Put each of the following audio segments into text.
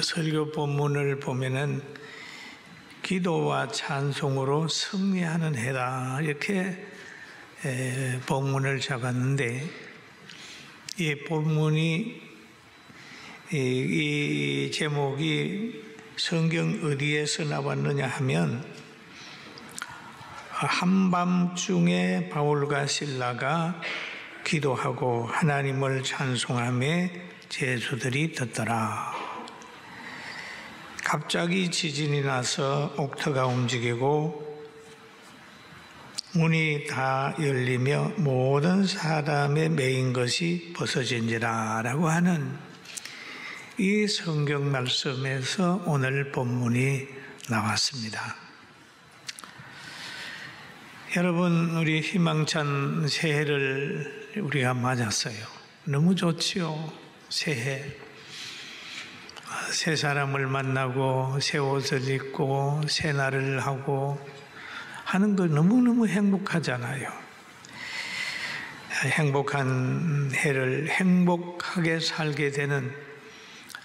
설교 본문을 보면은 기도와 찬송으로 승리하는 해다 이렇게 본문을 적었는데, 이 본문이 이 제목이 성경 어디에서 나왔느냐 하면 한밤중에 바울과 실라가 기도하고 하나님을 찬송하며 제수들이 듣더라. 갑자기 지진이 나서 옥토가 움직이고 문이 다 열리며 모든 사람의 매인 것이 벗어진지라 라고 하는 이 성경 말씀에서 오늘 본문이 나왔습니다. 여러분, 우리 희망찬 새해를 우리가 맞았어요. 너무 좋지요. 새해. 새 사람을 만나고 새 옷을 입고 새 날을 하고 하는 거 너무너무 행복하잖아요. 행복한 해를 행복하게 살게 되는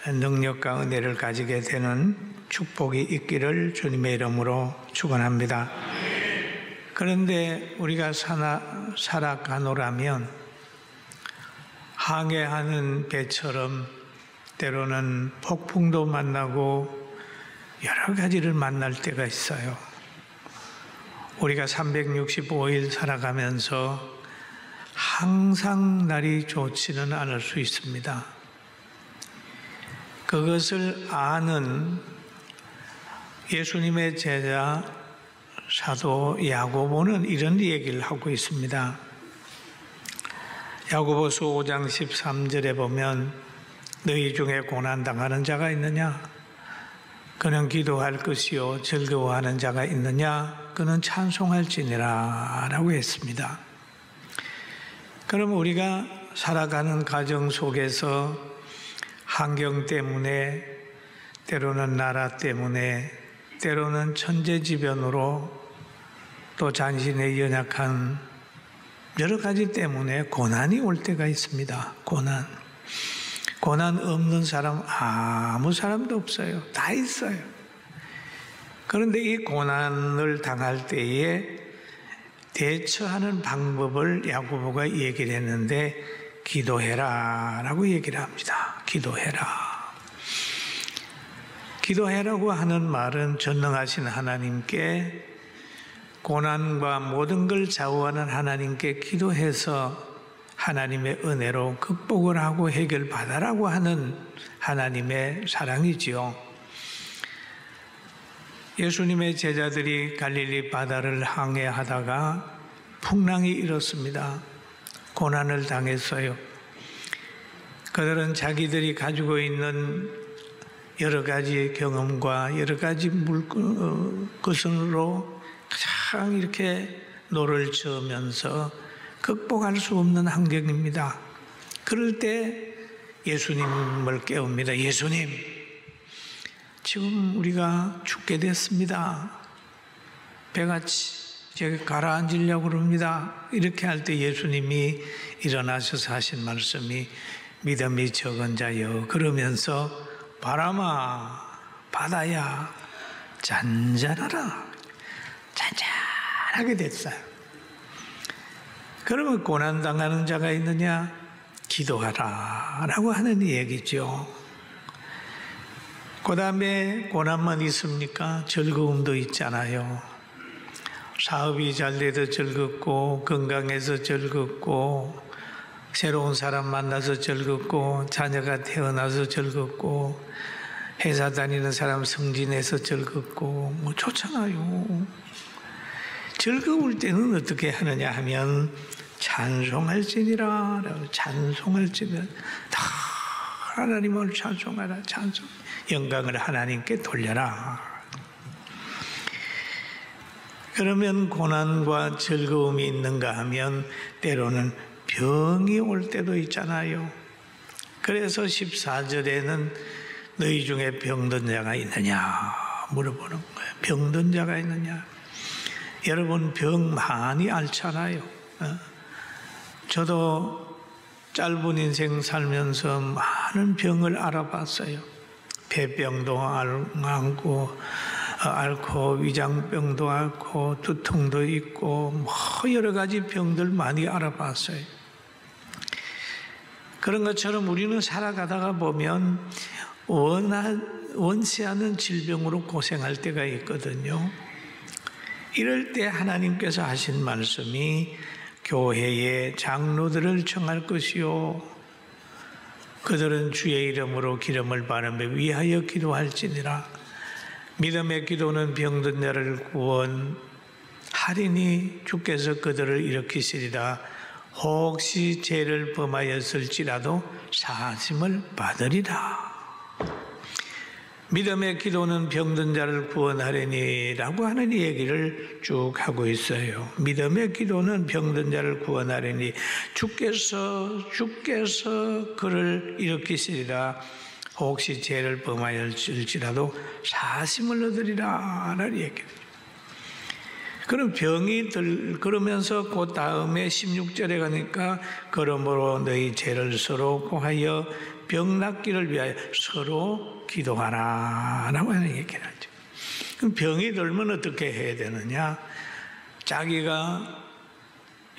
능력과 은혜를 가지게 되는 축복이 있기를 주님의 이름으로 축원합니다. 그런데 우리가 살아가노라면 항해하는 배처럼 때로는 폭풍도 만나고 여러 가지를 만날 때가 있어요. 우리가 365일 살아가면서 항상 날이 좋지는 않을 수 있습니다. 그것을 아는 예수님의 제자 사도 야고보는 이런 얘기를 하고 있습니다. 야고보서 5장 13절에 보면 너희 중에 고난당하는 자가 있느냐? 그는 기도할 것이요 즐거워하는 자가 있느냐? 그는 찬송할지니라 라고 했습니다. 그럼 우리가 살아가는 가정 속에서 환경 때문에, 때로는 나라 때문에, 때로는 천재지변으로, 또 자신의 연약한 여러 가지 때문에 고난이 올 때가 있습니다. 고난 없는 사람 아무 사람도 없어요. 다 있어요. 그런데 이 고난을 당할 때에 대처하는 방법을 야고보가 얘기를 했는데 기도해라 라고 얘기를 합니다. 기도해라고 하는 말은 전능하신 하나님께, 고난과 모든 걸 좌우하는 하나님께 기도해서 하나님의 은혜로 극복을 하고 해결받아라고 하는 하나님의 사랑이지요. 예수님의 제자들이 갈릴리 바다를 항해하다가 풍랑이 일었습니다. 고난을 당했어요. 그들은 자기들이 가지고 있는 여러 가지 경험과 여러 가지 것으로 가장 이렇게 노를 저으면서 극복할 수 없는 환경입니다. 그럴 때 예수님을 깨웁니다. 예수님, 지금 우리가 죽게 됐습니다. 배같이 저기 가라앉으려고 그럽니다. 이렇게 할 때 예수님이 일어나셔서 하신 말씀이 믿음이 적은 자여, 그러면서 바람아 바다야 잔잔하라, 잔잔하게 됐어요. 그러면 고난당하는 자가 있느냐? 기도하라 라고 하는 얘기죠. 그 다음에 고난만 있습니까? 즐거움도 있잖아요. 사업이 잘 돼도 즐겁고, 건강해서 즐겁고, 새로운 사람 만나서 즐겁고, 자녀가 태어나서 즐겁고, 회사 다니는 사람 승진해서 즐겁고, 뭐 좋잖아요. 즐거울 때는 어떻게 하느냐 하면 찬송할지니라. 찬송할지니라. 다 하나님을 찬송하라. 영광을 하나님께 돌려라. 그러면 고난과 즐거움이 있는가 하면 때로는 병이 올 때도 있잖아요. 그래서 14절에는 너희 중에 병든 자가 있느냐 물어보는 거예요. 병든 자가 있느냐. 여러분 병 많이 앓잖아요. 저도 짧은 인생 살면서 많은 병을 알아봤어요. 폐병도 앓고 위장병도 앓고 두통도 있고 뭐 여러 가지 병들 많이 알아봤어요. 그런 것처럼 우리는 살아가다가 보면 원치 않은 질병으로 고생할 때가 있거든요. 이럴 때 하나님께서 하신 말씀이 교회의 장로들을 청할 것이요 그들은 주의 이름으로 기름을 바르며 위하여 기도할지니라. 믿음의 기도는 병든 자를 구원하리니 주께서 그들을 일으키시리라. 혹시 죄를 범하였을지라도 사하심을 받으리라. 믿음의 기도는 병든 자를 구원하리니라고 하는 얘기를 쭉 하고 있어요. 믿음의 기도는 병든 자를 구원하리니 주께서 그를 일으키시리라. 혹시 죄를 범하였을지라도 사하심을 얻으리라 라는 얘기죠. 그럼 그러면서 그 다음에 16절에 가니까 그러므로 너희 죄를 서로 고하여 병 낫기를 위하여 서로 기도하라 라고 하는 얘기를 하죠. 그럼 병이 들면 어떻게 해야 되느냐? 자기가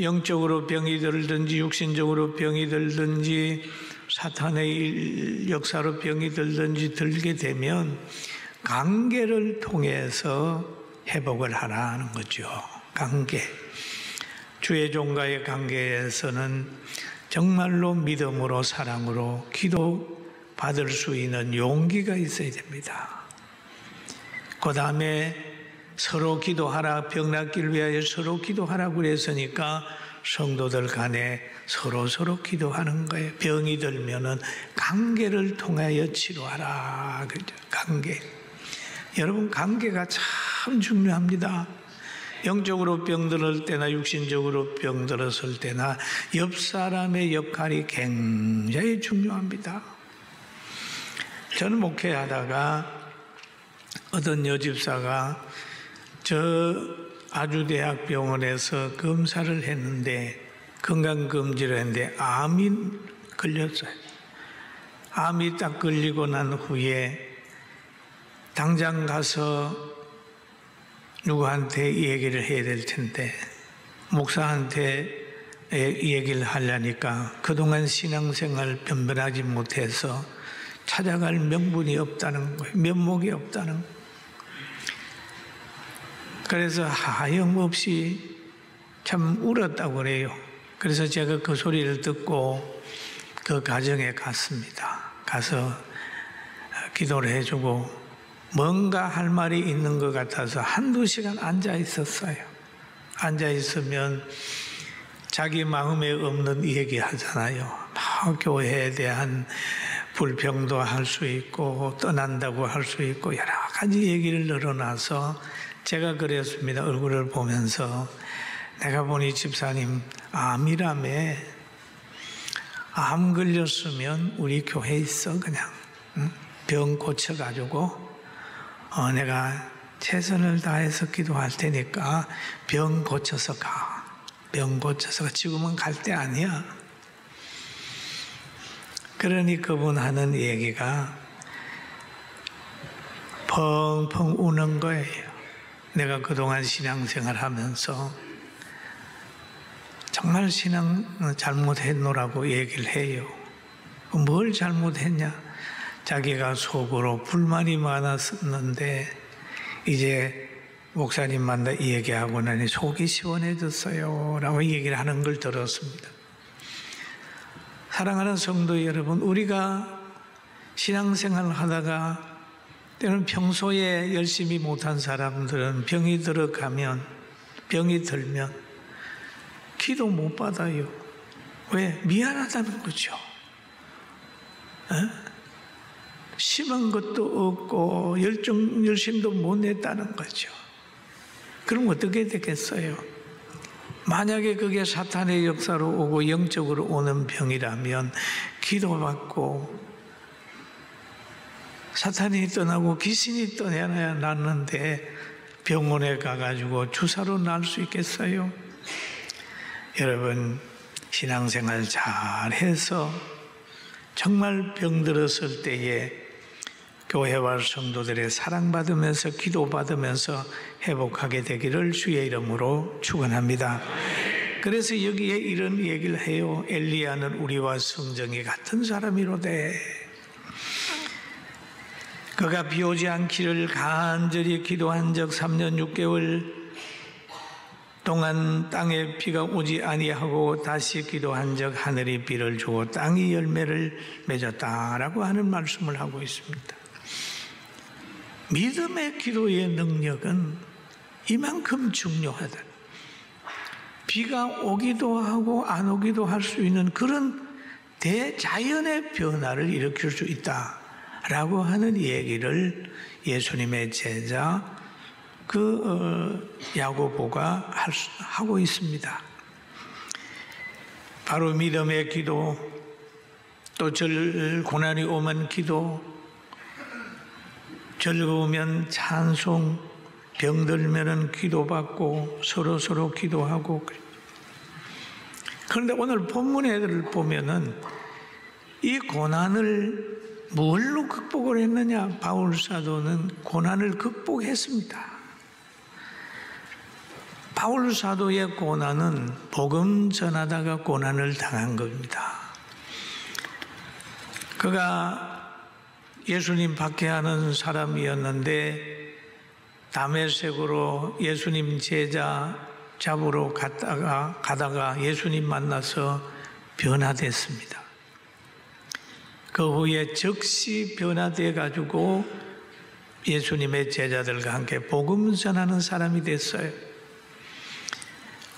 영적으로 병이 들든지 육신적으로 병이 들든지 사탄의 역사로 병이 들든지 들게 되면 관계를 통해서 회복을 하라는 거죠. 관계. 주의 종과의 관계에서는 정말로 믿음으로 사랑으로 기도 받을 수 있는 용기가 있어야 됩니다. 그 다음에 서로 기도하라, 병 낫기를 위하여 서로 기도하라고 그랬으니까 성도들 간에 서로 기도하는 거예요. 병이 들면은 관계를 통하여 치료하라. 그죠? 관계. 여러분, 관계가 참 중요합니다. 영적으로 병들을 때나 육신적으로 병들었을 때나 옆 사람의 역할이 굉장히 중요합니다. 저는 목회하다가 어떤 여집사가 아주대학병원에서 검사를 했는데 건강검진을 했는데 암이 걸렸어요. 암이 딱 걸리고 난 후에 당장 가서 누구한테 얘기를 해야 될 텐데 목사한테 얘기를 하려니까 그동안 신앙생활 변변하지 못해서 찾아갈 명분이 없다는 거예요. 면목이 없다는 거예요. 그래서 하염없이 참 울었다고 그래요. 그래서 제가 그 소리를 듣고 그 가정에 갔습니다. 가서 기도를 해주고 뭔가 할 말이 있는 것 같아서 한두 시간 앉아 있었어요. 앉아 있으면 자기 마음에 없는 얘기 하잖아요. 교회에 대한 불평도 할 수 있고 떠난다고 할 수 있고 여러 가지 얘기를 늘어나서 제가 그랬습니다. 얼굴을 보면서 내가 보니 집사님 암이라며 암 걸렸으면 우리 교회에 있어 그냥 병 고쳐가지고 내가 최선을 다해서 기도할 테니까 병 고쳐서 가. 병 고쳐서 가. 지금은 갈 때 아니야. 그러니 그분 하는 얘기가 펑펑 우는 거예요. 내가 그동안 신앙생활 하면서 정말 신앙 잘못했노라고 얘기를 해요. 뭘 잘못했냐? 자기가 속으로 불만이 많았었는데 이제 목사님 만나 얘기하고 나니 속이 시원해졌어요 라고 얘기를 하는 걸 들었습니다. 사랑하는 성도 여러분, 우리가 신앙생활을 하다가 때는 평소에 열심히 못한 사람들은 병이 들면 기도 못 받아요. 왜? 미안하다는 거죠. 심한 것도 없고 열심도 못 냈다는 거죠. 그럼 어떻게 되겠어요? 만약에 그게 사탄의 역사로 오고 영적으로 오는 병이라면 기도받고 사탄이 떠나고 귀신이 떠나야 낫는데 병원에 가가지고 주사로 날 수 있겠어요? 여러분, 신앙생활 잘해서 정말 병들었을 때에 교회와 성도들의 사랑받으면서 기도받으면서 회복하게 되기를 주의 이름으로 축원합니다. 그래서 여기에 이런 얘기를 해요. 엘리야는 우리와 성정이 같은 사람이로되 그가 비 오지 않기를 간절히 기도한 적 3년 6개월 동안 땅에 비가 오지 아니하고 다시 기도한 적 하늘이 비를 주고 땅이 열매를 맺었다라고 하는 말씀을 하고 있습니다. 믿음의 기도의 능력은 이만큼 중요하다. 비가 오기도 하고 안 오기도 할 수 있는 그런 대자연의 변화를 일으킬 수 있다라고 하는 얘기를 예수님의 제자 야고보가 하고 있습니다. 바로 믿음의 기도, 또 고난이 오면 기도, 즐거우면 찬송, 병들면은 기도받고 서로 기도하고. 그런데 오늘 본문을 보면은 이 고난을 뭘로 극복을 했느냐? 바울 사도는 고난을 극복했습니다. 바울 사도의 고난은 복음 전하다가 고난을 당한 겁니다. 그가 예수님 박해하는 사람이었는데 다메섹으로 예수님 제자 잡으러 가다가 예수님 만나서 변화됐습니다. 그 후에 즉시 변화돼 가지고 예수님의 제자들과 함께 복음 전하는 사람이 됐어요.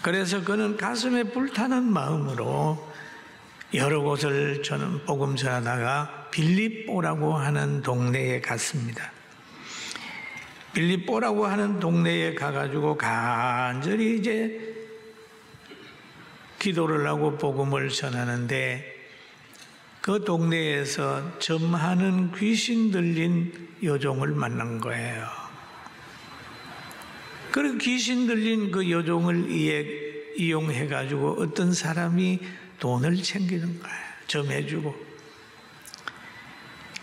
그래서 그는 가슴에 불타는 마음으로 여러 곳을 저는 복음 전하다가 빌립보라고 하는 동네에 갔습니다. 빌립보라고 하는 동네에 가가지고 간절히 이제 기도를 하고 복음을 전하는데 그 동네에서 점하는 귀신 들린 여종을 만난 거예요. 그리고 귀신 들린 그 여종을 이용해가지고 어떤 사람이 돈을 챙기는 거예요. 점해주고.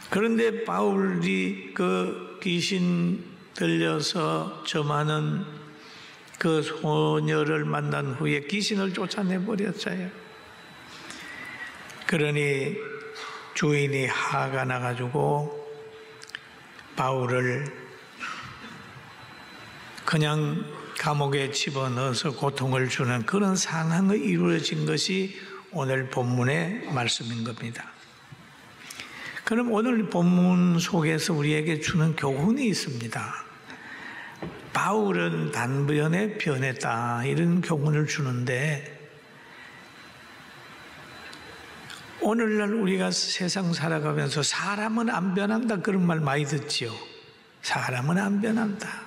그런데 바울이 그 귀신 들려서 점하는 그 소녀를 만난 후에 귀신을 쫓아내버렸어요. 그러니 주인이 화가 나가지고 바울을 그냥 감옥에 집어넣어서 고통을 주는 그런 상황이 이루어진 것이 오늘 본문의 말씀인 겁니다. 그럼 오늘 본문 속에서 우리에게 주는 교훈이 있습니다. 바울은 단번에 변했다, 이런 교훈을 주는데 오늘날 우리가 세상 살아가면서 사람은 안 변한다, 그런 말 많이 듣지요. 사람은 안 변한다.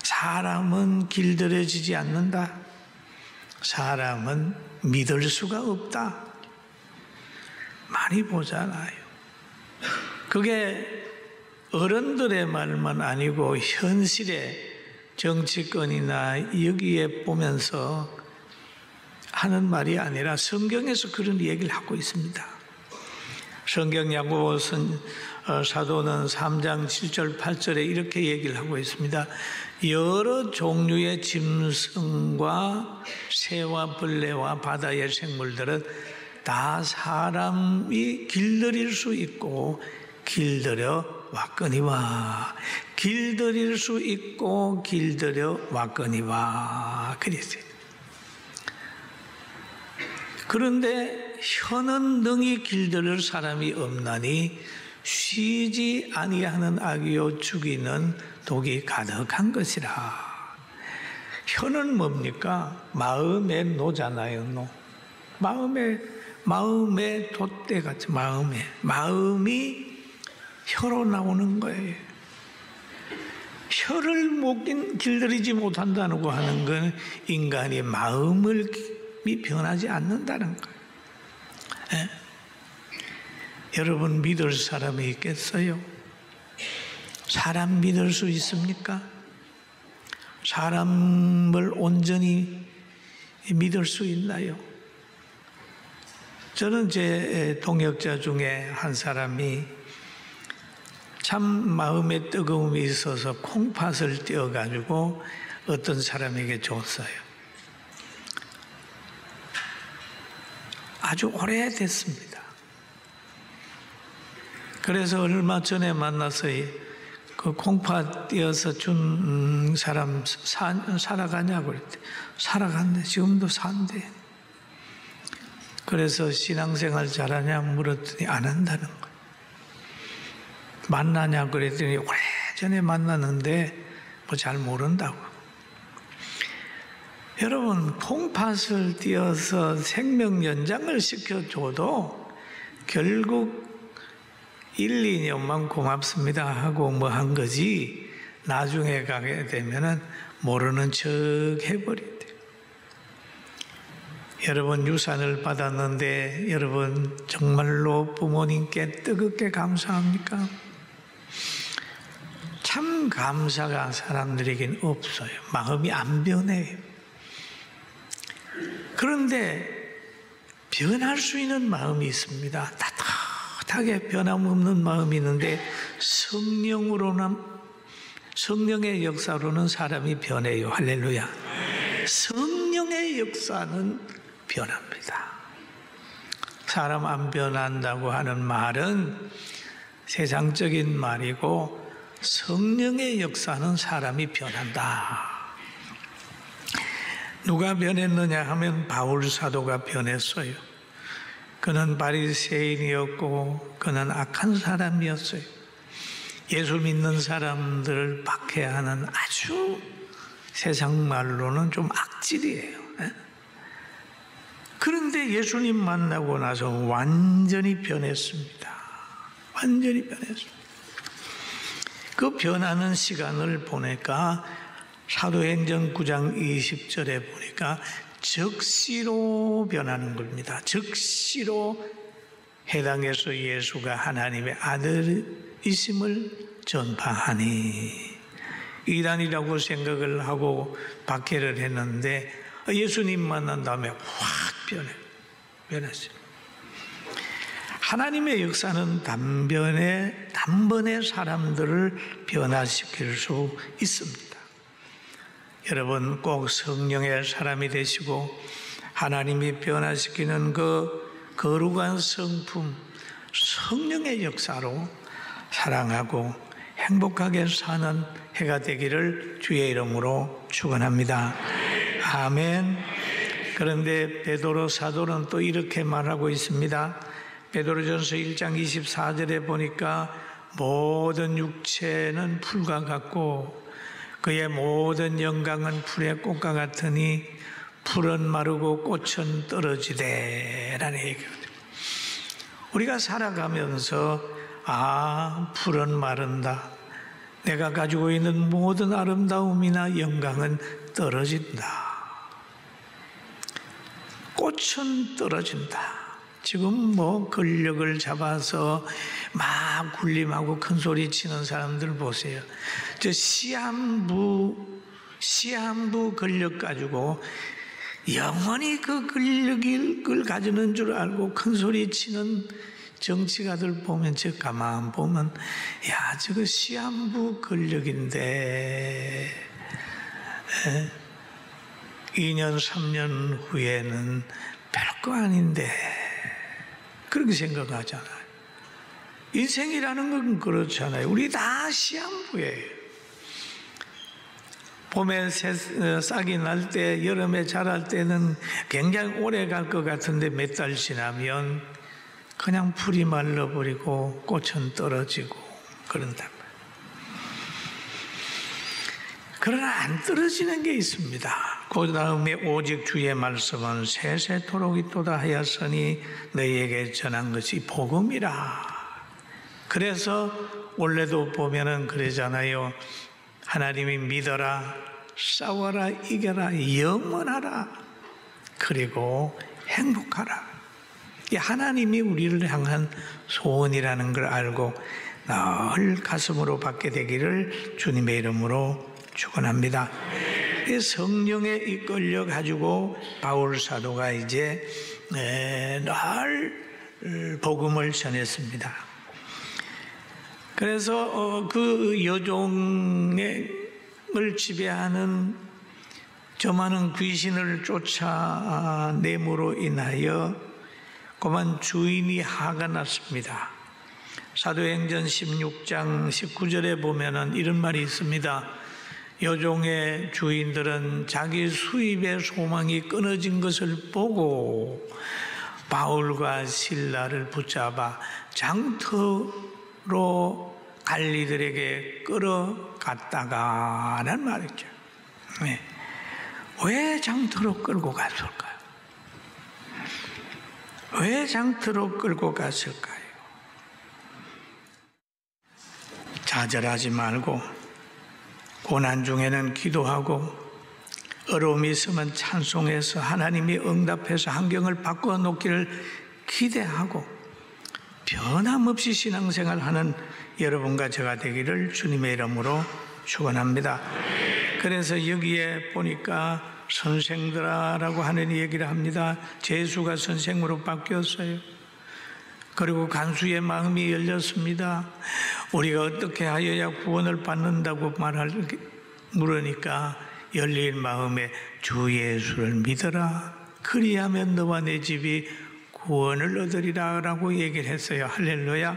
사람은 길들여지지 않는다. 사람은 믿을 수가 없다. 많이 보잖아요. 그게 어른들의 말만 아니고 현실의 정치권이나 여기에 보면서 하는 말이 아니라 성경에서 그런 얘기를 하고 있습니다. 성경 야고보 사도는 3장 7절 8절에 이렇게 얘기를 하고 있습니다. 여러 종류의 짐승과 새와 벌레와 바다의 생물들은 다 사람이 길들일 수 있고 길들여 왔거니와, 길들일 수 있고 길들여 왔거니와 그랬어요. 그런데 혀는 능히 길들일 사람이 없나니 쉬지 아니하는 악이요 죽이는 독이 가득한 것이라. 혀는 뭡니까? 마음의 노잖아요. 노. 마음의 돛대같이 마음이 혀로 나오는 거예요. 혀를 길들이지 못한다고 하는 건 인간이 마음이 변하지 않는다는 거예요. 예? 여러분 믿을 사람이 있겠어요? 사람 믿을 수 있습니까? 사람을 온전히 믿을 수 있나요? 저는 제 동역자 중에 한 사람이 참 마음에 뜨거움이 있어서 콩팥을 띄어가지고 어떤 사람에게 줬어요. 아주 오래됐습니다. 그래서 얼마 전에 만나서 그 콩팥 띄어서 준 사람 살아가냐고 그랬대. 살아간대. 지금도 산대. 그래서 신앙생활 잘하냐 물었더니 안 한다는 거예요. 만나냐 그랬더니 오래전에 만났는데 뭐 잘 모른다고. 여러분, 콩팥을 띄어서 생명 연장을 시켜줘도 결국 1, 2년만 고맙습니다 하고 뭐 한 거지, 나중에 가게 되면은 모르는 척 해버린대. 여러분, 유산을 받았는데 여러분 정말로 부모님께 뜨겁게 감사합니까? 참 감사가 사람들에겐 없어요. 마음이 안 변해요. 그런데 변할 수 있는 마음이 있습니다. 따뜻하게 변함없는 마음이 있는데 성령의 역사로는 사람이 변해요. 할렐루야. 성령의 역사는 변합니다. 사람 안 변한다고 하는 말은 세상적인 말이고, 성령의 역사는 사람이 변한다. 누가 변했느냐 하면 바울 사도가 변했어요. 그는 바리새인이었고 그는 악한 사람이었어요. 예수 믿는 사람들을 박해하는 아주 세상 말로는 좀 악질이에요. 그런데 예수님 만나고 나서 완전히 변했습니다. 완전히 변했습니다. 그 변하는 시간을 보니까 사도행전 9장 20절에 보니까 즉시로 변하는 겁니다. 즉시로 해당해서 예수가 하나님의 아들이심을 전파하니, 이단이라고 생각을 하고 박해를 했는데 예수님 만난 다음에 확 변했어요. 하나님의 역사는 단번에 사람들을 변화시킬 수 있습니다. 여러분, 꼭 성령의 사람이 되시고 하나님이 변화시키는 그 거룩한 성품, 성령의 역사로 사랑하고 행복하게 사는 해가 되기를 주의 이름으로 축원합니다. 아멘. 그런데 베드로 사도는 또 이렇게 말하고 있습니다. 베드로전서 1장 24절에 보니까 모든 육체는 풀과 같고 그의 모든 영광은 풀의 꽃과 같으니 풀은 마르고 꽃은 떨어지되 라는 얘기거든요. 우리가 살아가면서 풀은 마른다. 내가 가지고 있는 모든 아름다움이나 영광은 떨어진다. 꽃은 떨어진다. 지금 뭐 권력을 잡아서 막 군림하고 큰 소리 치는 사람들 보세요. 저 시한부 권력 가지고 영원히 그 권력을 가지는 줄 알고 큰 소리 치는 정치가들 보면, 저 가만 보면 저거 시한부 권력인데 2년 3년 후에는 별거 아닌데 그렇게 생각하잖아요. 인생이라는 건 그렇잖아요. 우리 다 시한부예요. 봄에 싹이 날 때, 여름에 자랄 때는 굉장히 오래 갈 것 같은데 몇 달 지나면 그냥 풀이 말라버리고 꽃은 떨어지고 그런단 말이에요. 그러나 안 떨어지는 게 있습니다. 그 다음에 오직 주의 말씀은 세세토록 있도다 하였으니 너희에게 전한 것이 복음이라. 그래서 원래도 보면은 그러잖아요. 하나님이 믿어라, 싸워라, 이겨라, 영원하라, 그리고 행복하라. 이 하나님이 우리를 향한 소원이라는 걸 알고 늘 가슴으로 받게 되기를 주님의 이름으로 축원합니다. 이 성령에 이끌려 가지고 바울 사도가 이제 늘 복음을 전했습니다. 그래서 그 여종을 지배하는 저 많은 귀신을 쫓아내므로 인하여 그만 주인이 화가 났습니다. 사도행전 16장 19절에 보면은 이런 말이 있습니다. 여종의 주인들은 자기 수입의 소망이 끊어진 것을 보고 바울과 실라를 붙잡아 장터로 관리들에게 끌어갔다가라는 말이죠. 네. 왜 장터로 끌고 갔을까요? 왜 장터로 끌고 갔을까요? 좌절하지 말고 고난 중에는 기도하고 어려움이 있으면 찬송해서 하나님이 응답해서 환경을 바꿔놓기를 기대하고 변함없이 신앙생활하는 여러분과 제가 되기를 주님의 이름으로 축원합니다. 그래서 여기에 보니까 선생들아라고 하는 얘기를 합니다. 재수가 선생으로 바뀌었어요. 그리고 간수의 마음이 열렸습니다. 우리가 어떻게 하여야 구원을 받는다고 물으니까 열린 마음에 주 예수를 믿어라. 그리하면 너와 내 집이 구원을 얻으리라 라고 얘기를 했어요. 할렐루야.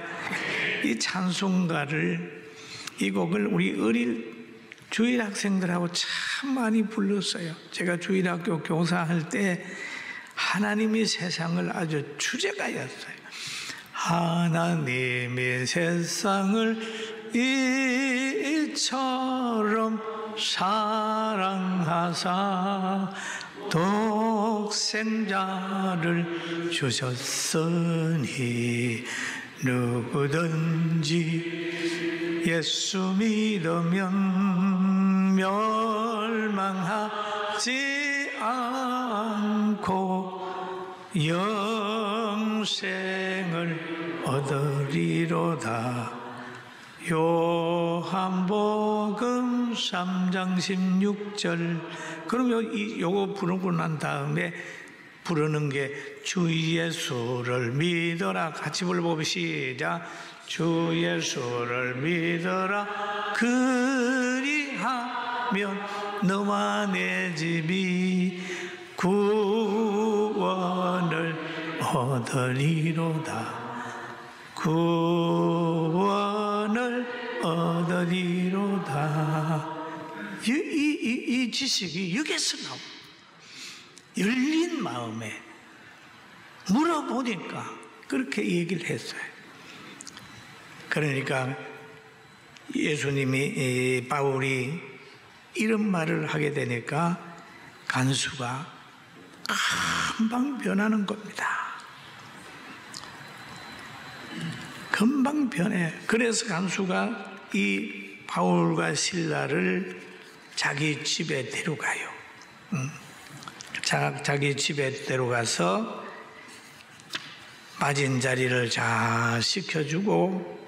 이 찬송가를, 이 곡을 우리 어릴 주일 학생들하고 참 많이 불렀어요. 제가 주일학교 교사할 때 하나님이 세상을 아주 주제가였어요. 하나님이 세상을 이처럼 사랑하사 독생자를 주셨으니 누구든지 예수 믿으면 멸망하지 않고 영생을 얻으리로다. 요한복음 3장 16절. 그럼 요거 부르고 난 다음에 부르는 게 주 예수를 믿어라. 같이 불러보고 시작. 주 예수를 믿어라. 그리하면 너와 내 집이 구원을 얻으리로다. 구원을 얻으리로다. 이 지식이 여기서 나옵니다. 열린 마음에 물어보니까 그렇게 얘기를 했어요. 그러니까 예수님이, 바울이 이런 말을 하게 되니까 간수가 금방 변하는 겁니다. 금방 변해. 그래서 간수가 이 바울과 실라를 자기 집에 데려가요. 자기 집에 데려가서 빠진 자리를 잘 씻겨주고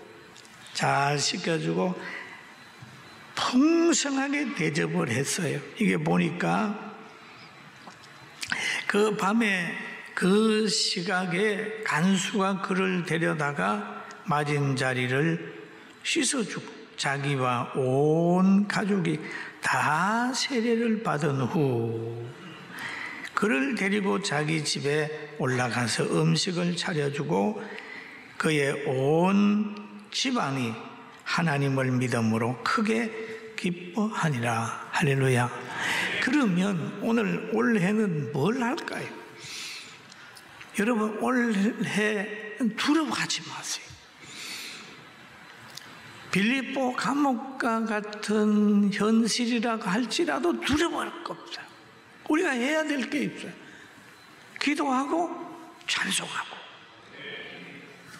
풍성하게 대접을 했어요. 이게 보니까 그 밤에 그 시각에 간수가 그를 데려다가 맞은 자리를 씻어주고 자기와 온 가족이 다 세례를 받은 후 그를 데리고 자기 집에 올라가서 음식을 차려주고 그의 온 집안이 하나님을 믿음으로 크게 기뻐하니라. 할렐루야. 그러면 오늘 올해는 뭘 할까요? 여러분, 올해 두려워하지 마세요. 빌립보 감옥과 같은 현실이라고 할지라도 두려워할 거 없어요. 우리가 해야 될 게 있어요. 기도하고 찬송하고.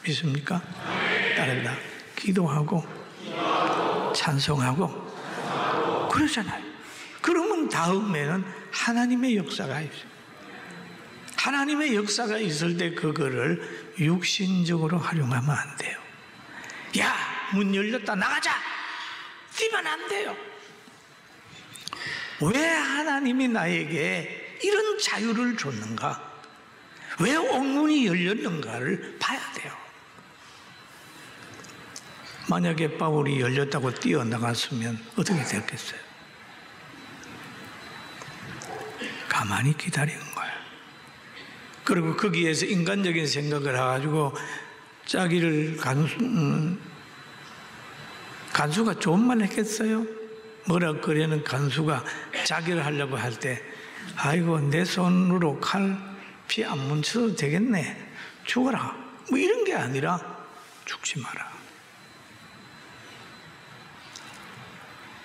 믿습니까? 따라합니다. 기도하고 찬송하고 그러잖아요. 그러면 다음에는 하나님의 역사가 있어요. 하나님의 역사가 있을 때 그거를 육신적으로 활용하면 안 돼요. 야, 문 열렸다, 나가자! 뛰면 안 돼요. 왜 하나님이 나에게 이런 자유를 줬는가? 왜 옥문이 열렸는가를 봐야 돼요. 만약에 바울이 열렸다고 뛰어나갔으면 어떻게 됐겠어요? 가만히 기다리는 거예요. 그리고 거기에서 인간적인 생각을 해가지고 자기를 간수가 좋은 말 했겠어요? 뭐라 그러는 간수가 자기를 하려고 할 때 아이고 내 손으로 칼 피 안 뭉쳐도 되겠네, 죽어라, 뭐 이런 게 아니라 죽지 마라.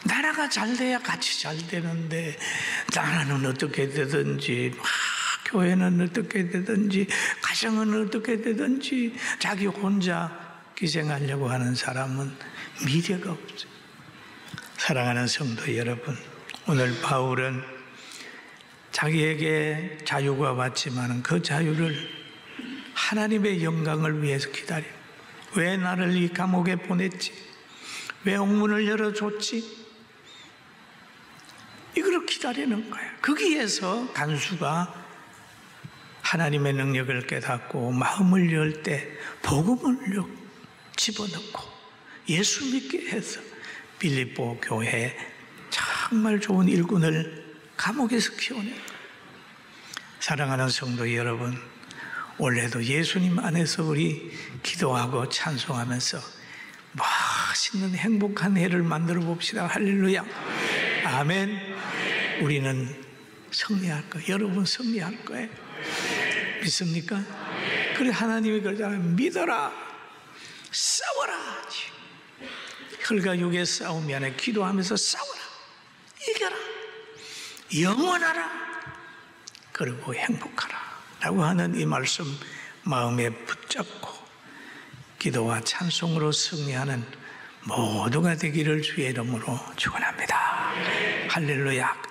나라가 잘 돼야 같이 잘 되는데 나라는 어떻게 되든지, 교회는 어떻게 되든지, 가정은 어떻게 되든지 자기 혼자 기생하려고 하는 사람은 미래가 없어요. 사랑하는 성도 여러분, 오늘 바울은 자기에게 자유가 왔지만 그 자유를 하나님의 영광을 위해서 기다려요. 왜 나를 이 감옥에 보냈지? 왜 옥문을 열어줬지? 이걸 기다리는 거예요. 거기에서 간수가 하나님의 능력을 깨닫고 마음을 열 때 복음을 집어넣고 예수 믿게 해서 빌립보 교회에 정말 좋은 일꾼을 감옥에서 키워낸 거예요. 사랑하는 성도 여러분, 올해도 예수님 안에서 우리 기도하고 찬송하면서 멋있는 행복한 해를 만들어 봅시다. 할렐루야. 아멘. 우리는 승리할 거예요. 여러분 승리할 거예요. 믿습니까? 그래 하나님이 그러잖아요. 믿어라, 싸워라. 혈과 육의 싸움이 아니라 기도하면서 싸워라, 이겨라, 영원하라, 그리고 행복하라 라고 하는 이 말씀 마음에 붙잡고 기도와 찬송으로 승리하는 모두가 되기를 주의 이름으로 축원합니다. 할렐루야.